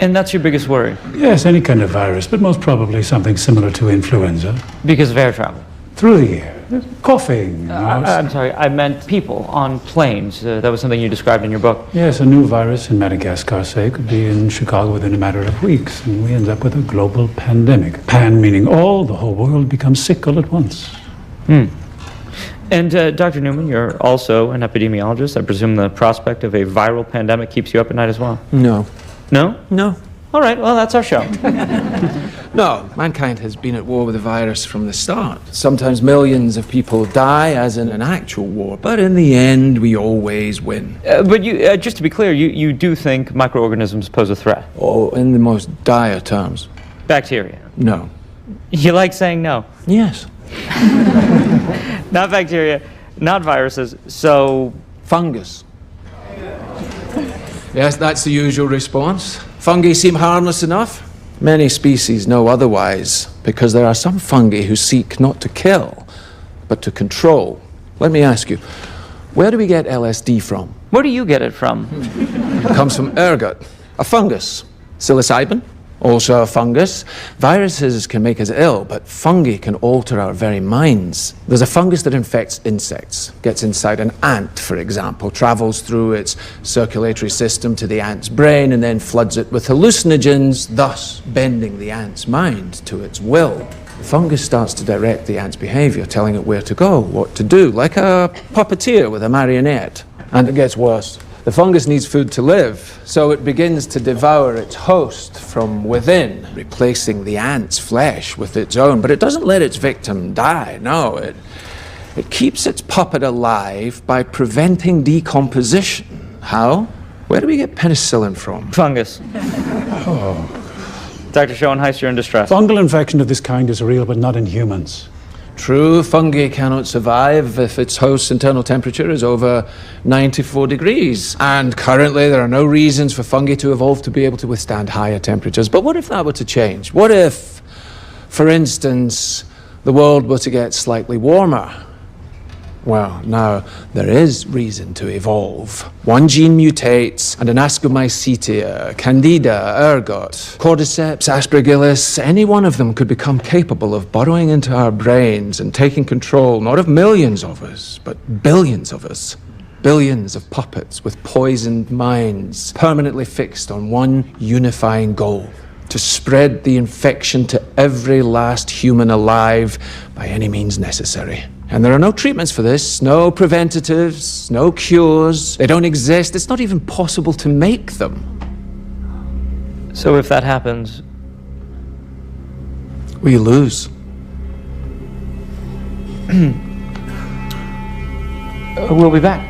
And that's your biggest worry? Yes, any kind of virus, but most probably something similar to influenza. Because of air travel? Through the air. Coughing. I'm sorry, I meant people on planes. That was something you described in your book. Yes, a new virus in Madagascar, say, could be in Chicago within a matter of weeks, and we end up with a global pandemic. Pan meaning all, the whole world becomes sick all at once. And Dr. Newman, you're also an epidemiologist. I presume the prospect of a viral pandemic keeps you up at night as well? No. No? No. All right, well, that's our show. No, mankind has been at war with the virus from the start. Sometimes millions of people die, as in an actual war, but in the end, we always win. But you, just to be clear, you do think microorganisms pose a threat? Oh, in the most dire terms. Bacteria? No. You like saying no? Yes. Not bacteria, not viruses, so... Fungus. Yes, that's the usual response. Fungi seem harmless enough. Many species know otherwise, because there are some fungi who seek not to kill, but to control. Let me ask you, where do we get LSD from? Where do you get it from? It comes from ergot, a fungus. Psilocybin, also a fungus. Viruses can make us ill, but fungi can alter our very minds. There's a fungus that infects insects, gets inside an ant, for example, travels through its circulatory system to the ant's brain, and then floods it with hallucinogens, thus bending the ant's mind to its will. The fungus starts to direct the ant's behavior, telling it where to go, what to do, like a puppeteer with a marionette. And it gets worse. The fungus needs food to live, so it begins to devour its host from within, replacing the ant's flesh with its own. But it doesn't let its victim die, no. It keeps its puppet alive by preventing decomposition. How? Where do we get penicillin from? Fungus. Dr. Schoenheis, you're in distress. Fungal infection of this kind is real, but not in humans. True, fungi cannot survive if its host's internal temperature is over 94 degrees. And currently there are no reasons for fungi to evolve to be able to withstand higher temperatures. But what if that were to change? What if, for instance, the world were to get slightly warmer? Well, now, there is reason to evolve. One gene mutates, and an Ascomycetia, Candida, ergot, Cordyceps, Aspergillus, any one of them could become capable of burrowing into our brains and taking control, not of millions of us, but billions of us. Billions of puppets with poisoned minds, permanently fixed on one unifying goal: to spread the infection to every last human alive by any means necessary. And there are no treatments for this, no preventatives, no cures. They don't exist. It's not even possible to make them. So if that happens... we lose. We'll be back.